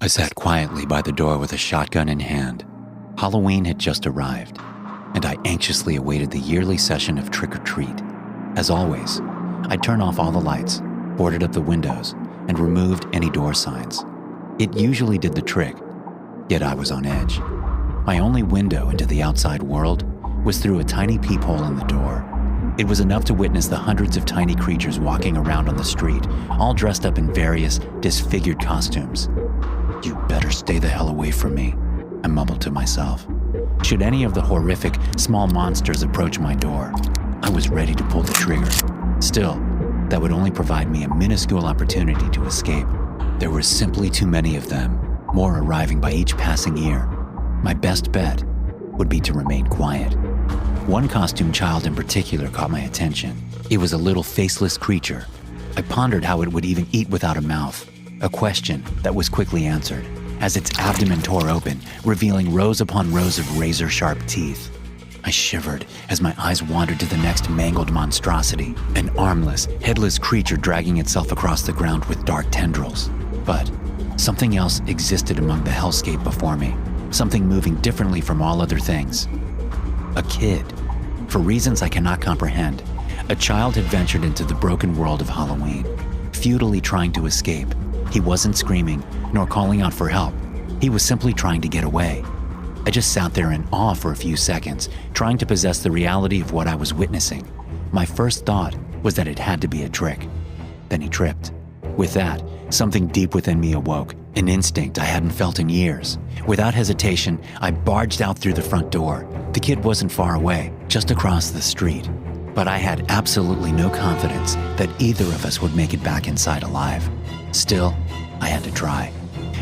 I sat quietly by the door with a shotgun in hand. Halloween had just arrived, and I anxiously awaited the yearly session of trick-or-treat. As always, I'd turn off all the lights, boarded up the windows, and removed any door signs. It usually did the trick, yet I was on edge. My only window into the outside world was through a tiny peephole in the door. It was enough to witness the hundreds of tiny creatures walking around on the street, all dressed up in various disfigured costumes. "You better stay the hell away from me," I mumbled to myself. Should any of the horrific small monsters approach my door, I was ready to pull the trigger. Still, that would only provide me a minuscule opportunity to escape. There were simply too many of them, more arriving by each passing year. My best bet would be to remain quiet. One costume child in particular caught my attention. It was a little faceless creature. I pondered how it would even eat without a mouth, a question that was quickly answered as its abdomen tore open, revealing rows upon rows of razor-sharp teeth. I shivered as my eyes wandered to the next mangled monstrosity, an armless, headless creature dragging itself across the ground with dark tendrils. But something else existed among the hellscape before me, something moving differently from all other things. A kid. For reasons I cannot comprehend, a child had ventured into the broken world of Halloween, futilely trying to escape. He wasn't screaming, nor calling out for help. He was simply trying to get away. I just sat there in awe for a few seconds, trying to possess the reality of what I was witnessing. My first thought was that it had to be a trick. Then he tripped. With that, something deep within me awoke, an instinct I hadn't felt in years. Without hesitation, I barged out through the front door. The kid wasn't far away, just across the street. But I had absolutely no confidence that either of us would make it back inside alive. Still, I had to try.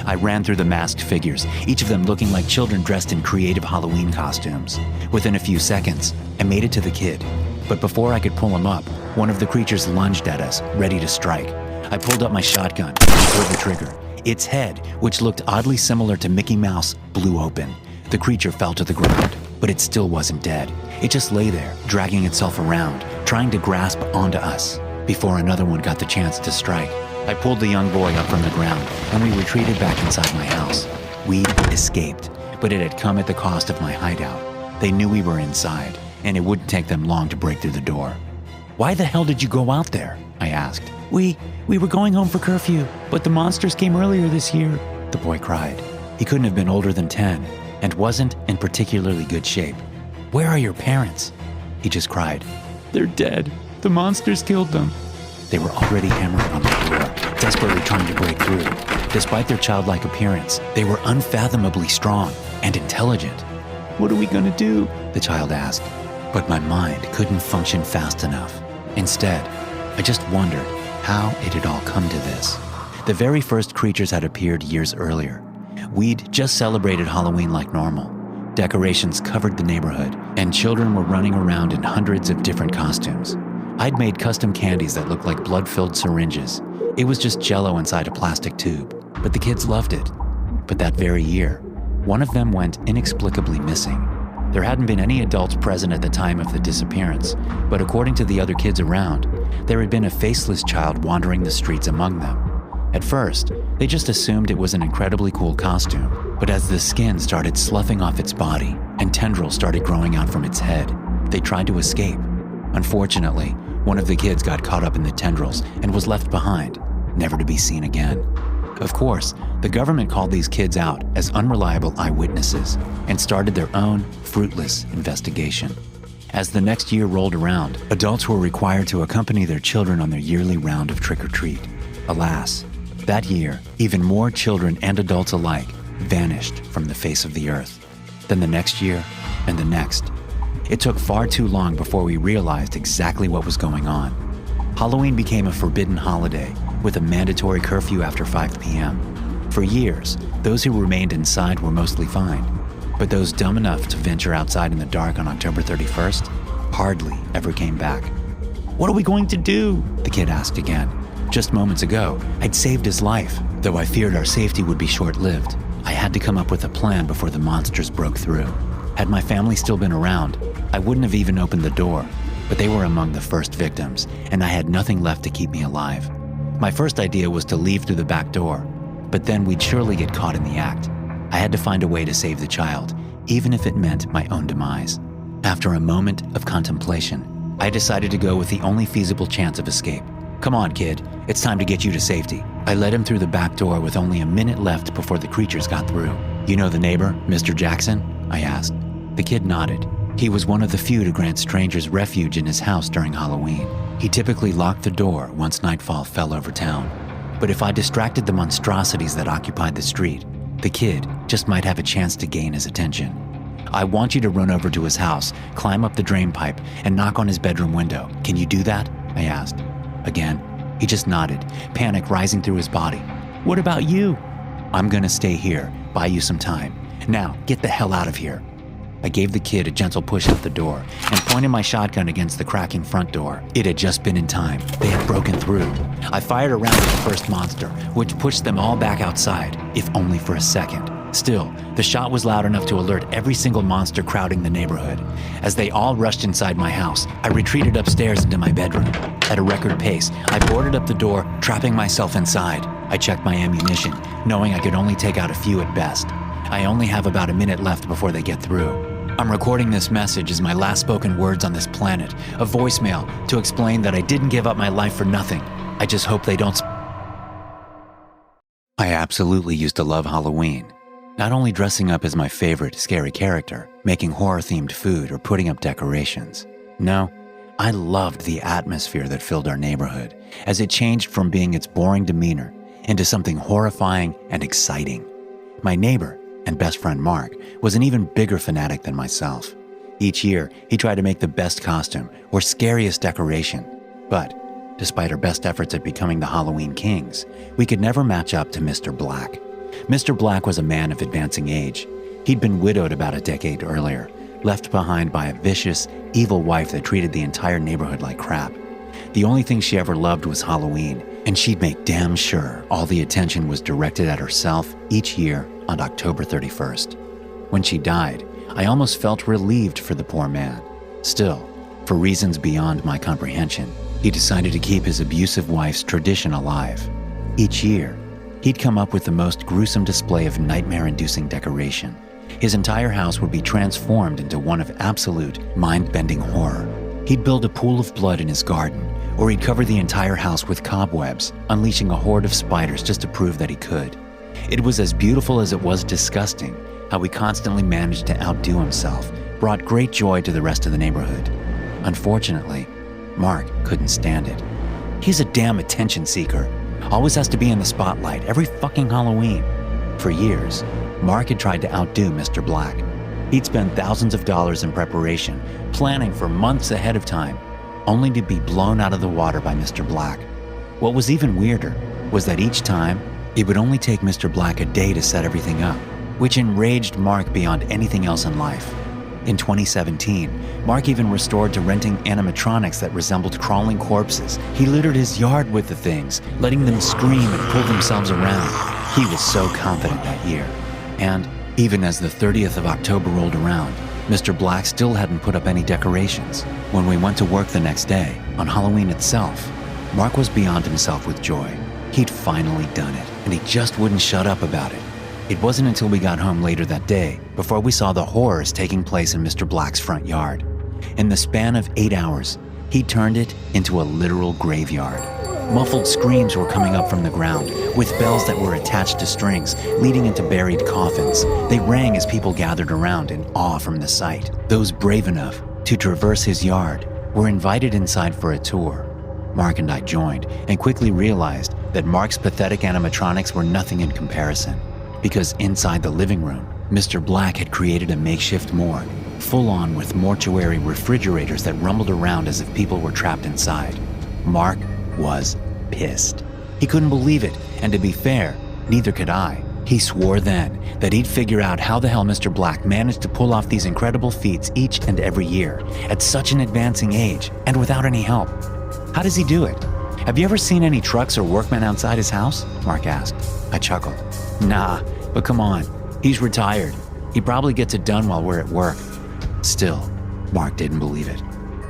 I ran through the masked figures, each of them looking like children dressed in creative Halloween costumes. Within a few seconds, I made it to the kid. But before I could pull him up, one of the creatures lunged at us, ready to strike. I pulled up my shotgun and pulled the trigger. Its head, which looked oddly similar to Mickey Mouse, blew open. The creature fell to the ground, but it still wasn't dead. It just lay there, dragging itself around, trying to grasp onto us. Before another one got the chance to strike, I pulled the young boy up from the ground, and we retreated back inside my house. We'd escaped, but it had come at the cost of my hideout. They knew we were inside, and it wouldn't take them long to break through the door. "Why the hell did you go out there?" I asked. We were going home for curfew, but the monsters came earlier this year," the boy cried. He couldn't have been older than 10, and wasn't in particularly good shape. "Where are your parents?" he just cried. "They're dead. The monsters killed them." They were already hammering on the door, desperately trying to break through. Despite their childlike appearance, they were unfathomably strong and intelligent. "What are we gonna do?" the child asked. But my mind couldn't function fast enough. Instead, I just wondered how it had all come to this. The very first creatures had appeared years earlier. We'd just celebrated Halloween like normal. Decorations covered the neighborhood, and children were running around in hundreds of different costumes. I'd made custom candies that looked like blood-filled syringes. It was just Jell-O inside a plastic tube, but the kids loved it. But that very year, one of them went inexplicably missing. There hadn't been any adults present at the time of the disappearance, but according to the other kids around, there had been a faceless child wandering the streets among them. At first, they just assumed it was an incredibly cool costume, but as the skin started sloughing off its body and tendrils started growing out from its head, they tried to escape. Unfortunately, one of the kids got caught up in the tendrils and was left behind, never to be seen again. Of course, the government called these kids out as unreliable eyewitnesses and started their own fruitless investigation. As the next year rolled around, adults were required to accompany their children on their yearly round of trick-or-treat. Alas, that year, even more children and adults alike vanished from the face of the earth. Then the next year, and the next. It took far too long before we realized exactly what was going on. Halloween became a forbidden holiday, with a mandatory curfew after 5 p.m. For years, those who remained inside were mostly fine, but those dumb enough to venture outside in the dark on October 31st hardly ever came back. "What are we going to do?" the kid asked again. Just moments ago, I'd saved his life. Though I feared our safety would be short-lived, I had to come up with a plan before the monsters broke through. Had my family still been around, I wouldn't have even opened the door, but they were among the first victims, and I had nothing left to keep me alive. My first idea was to leave through the back door, but then we'd surely get caught in the act. I had to find a way to save the child, even if it meant my own demise. After a moment of contemplation, I decided to go with the only feasible chance of escape. "Come on, kid. It's time to get you to safety." I led him through the back door with only a minute left before the creatures got through. "You know the neighbor, Mr. Jackson?" I asked. The kid nodded. He was one of the few to grant strangers refuge in his house during Halloween. He typically locked the door once nightfall fell over town. But if I distracted the monstrosities that occupied the street, the kid just might have a chance to gain his attention. "I want you to run over to his house, climb up the drain pipe, and knock on his bedroom window. Can you do that?" I asked. Again, he just nodded, panic rising through his body. "What about you?" "I'm gonna stay here, buy you some time. Now, get the hell out of here." I gave the kid a gentle push out the door and pointed my shotgun against the cracking front door. It had just been in time. They had broken through. I fired around at the first monster, which pushed them all back outside, if only for a second. Still, the shot was loud enough to alert every single monster crowding the neighborhood. As they all rushed inside my house, I retreated upstairs into my bedroom. At a record pace, I boarded up the door, trapping myself inside. I checked my ammunition, knowing I could only take out a few at best. I only have about a minute left before they get through. I'm recording this message as my last spoken words on this planet, a voicemail to explain that I didn't give up my life for nothing. I just hope they don't. I absolutely used to love Halloween. Not only dressing up as my favorite scary character, making horror-themed food, or putting up decorations. No, I loved the atmosphere that filled our neighborhood, as it changed from being its boring demeanor into something horrifying and exciting. My neighbor and best friend Mark was an even bigger fanatic than myself. Each year, he tried to make the best costume or scariest decoration. But, despite our best efforts at becoming the Halloween kings, we could never match up to Mr. Black. Mr. Black was a man of advancing age. He'd been widowed about a decade earlier, left behind by a vicious, evil wife that treated the entire neighborhood like crap. The only thing she ever loved was Halloween, and she'd make damn sure all the attention was directed at herself each year on October 31st. When she died, I almost felt relieved for the poor man. Still, for reasons beyond my comprehension, he decided to keep his abusive wife's tradition alive. Each year, he'd come up with the most gruesome display of nightmare-inducing decoration. His entire house would be transformed into one of absolute, mind-bending horror. He'd build a pool of blood in his garden, or he'd cover the entire house with cobwebs, unleashing a horde of spiders just to prove that he could. It was as beautiful as it was disgusting. How he constantly managed to outdo himself brought great joy to the rest of the neighborhood. Unfortunately, Mark couldn't stand it. He's a damn attention seeker. Always has to be in the spotlight every fucking Halloween. For years, Mark had tried to outdo Mr. Black. He'd spent thousands of dollars in preparation, planning for months ahead of time, only to be blown out of the water by Mr. Black. What was even weirder was that each time, it would only take Mr. Black a day to set everything up, which enraged Mark beyond anything else in life. In 2017, Mark even restored to renting animatronics that resembled crawling corpses. He littered his yard with the things, letting them scream and pull themselves around. He was so confident that year. And even as the 30th of October rolled around, Mr. Black still hadn't put up any decorations. When we went to work the next day, on Halloween itself, Mark was beyond himself with joy. He'd finally done it, and he just wouldn't shut up about it. It wasn't until we got home later that day before we saw the horrors taking place in Mr. Black's front yard. In the span of 8 hours, he turned it into a literal graveyard. Muffled screams were coming up from the ground, with bells that were attached to strings, leading into buried coffins. They rang as people gathered around in awe from the sight. Those brave enough to traverse his yard were invited inside for a tour. Mark and I joined, and quickly realized that Mark's pathetic animatronics were nothing in comparison. Because inside the living room, Mr. Black had created a makeshift morgue, full on with mortuary refrigerators that rumbled around as if people were trapped inside. Mark was pissed. He couldn't believe it, and to be fair, neither could I. He swore then that he'd figure out how the hell Mr. Black managed to pull off these incredible feats each and every year, at such an advancing age, and without any help. How does he do it? Have you ever seen any trucks or workmen outside his house? Mark asked. I chuckled. Nah, but come on, he's retired. He probably gets it done while we're at work. Still, Mark didn't believe it.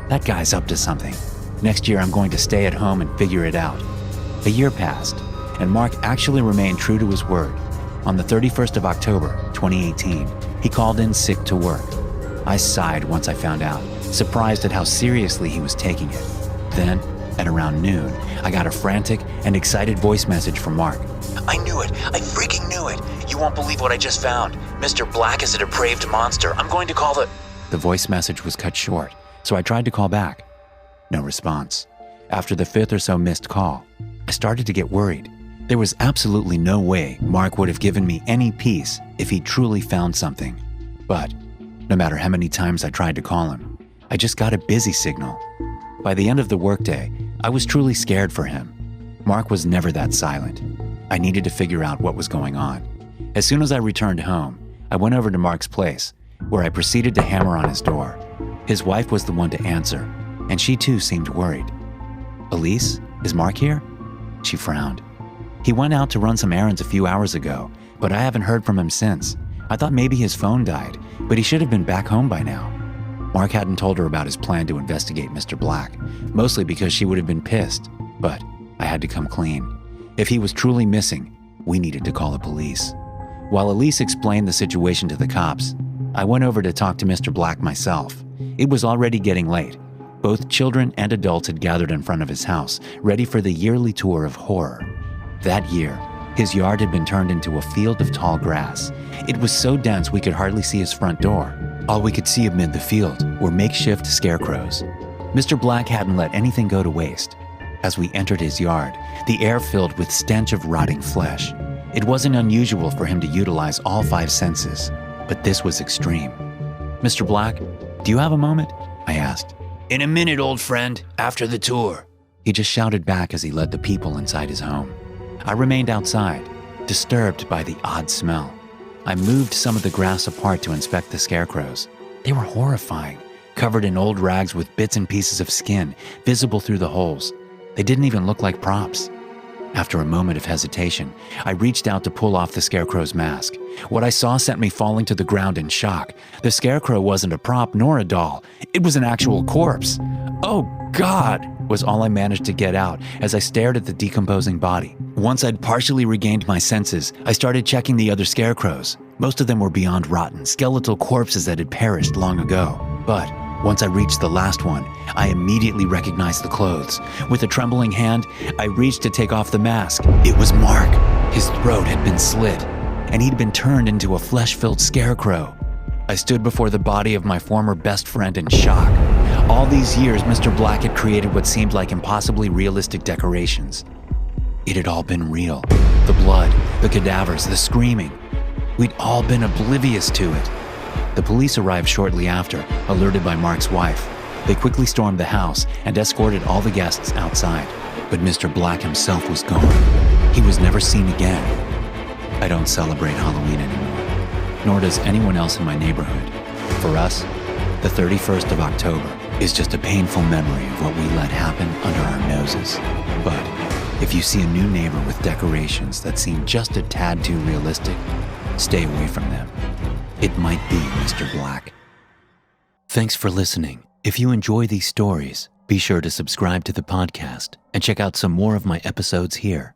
That guy's up to something. Next year I'm going to stay at home and figure it out. A year passed, and Mark actually remained true to his word. On the 31st of October, 2018, he called in sick to work. I sighed once I found out, surprised at how seriously he was taking it. Then, at around noon, I got a frantic and excited voice message from Mark. I knew it. I freaking knew it. You won't believe what I just found. Mr. Black is a depraved monster. I'm going to call the... The voice message was cut short, so I tried to call back. No response. After the fifth or so missed call, I started to get worried. There was absolutely no way Mark would have given me any peace if he truly found something. But no matter how many times I tried to call him, I just got a busy signal. By the end of the workday, I was truly scared for him. Mark was never that silent. I needed to figure out what was going on. As soon as I returned home, I went over to Mark's place, where I proceeded to hammer on his door. His wife was the one to answer, and she too seemed worried. Elise, is Mark here? She frowned. He went out to run some errands a few hours ago, but I haven't heard from him since. I thought maybe his phone died, but he should have been back home by now. Mark hadn't told her about his plan to investigate Mr. Black, mostly because she would have been pissed, but I had to come clean. If he was truly missing, we needed to call the police. While Elise explained the situation to the cops, I went over to talk to Mr. Black myself. It was already getting late. Both children and adults had gathered in front of his house, ready for the yearly tour of horror. That year, his yard had been turned into a field of tall grass. It was so dense we could hardly see his front door. All we could see amid the field were makeshift scarecrows. Mr. Black hadn't let anything go to waste. As we entered his yard, the air filled with stench of rotting flesh. It wasn't unusual for him to utilize all 5 senses, but this was extreme. Mr. Black, do you have a moment? I asked. In a minute, old friend, after the tour. He just shouted back as he led the people inside his home. I remained outside, disturbed by the odd smell. I moved some of the grass apart to inspect the scarecrows. They were horrifying, covered in old rags with bits and pieces of skin visible through the holes. They didn't even look like props. After a moment of hesitation, I reached out to pull off the scarecrow's mask. What I saw sent me falling to the ground in shock. The scarecrow wasn't a prop nor a doll. It was an actual corpse. "Oh, God," was all I managed to get out as I stared at the decomposing body. Once I'd partially regained my senses, I started checking the other scarecrows. Most of them were beyond rotten, skeletal corpses that had perished long ago. But once I reached the last one, I immediately recognized the clothes. With a trembling hand, I reached to take off the mask. It was Mark. His throat had been slit, and he'd been turned into a flesh-filled scarecrow. I stood before the body of my former best friend in shock. All these years, Mr. Black had created what seemed like impossibly realistic decorations. It had all been real. The blood, the cadavers, the screaming. We'd all been oblivious to it. The police arrived shortly after, alerted by Mark's wife. They quickly stormed the house and escorted all the guests outside. But Mr. Black himself was gone. He was never seen again. I don't celebrate Halloween anymore, nor does anyone else in my neighborhood. For us, the 31st of October is just a painful memory of what we let happen under our noses. But if you see a new neighbor with decorations that seem just a tad too realistic, stay away from them. It might be Mr. Black. Thanks for listening. If you enjoy these stories, be sure to subscribe to the podcast and check out some more of my episodes here.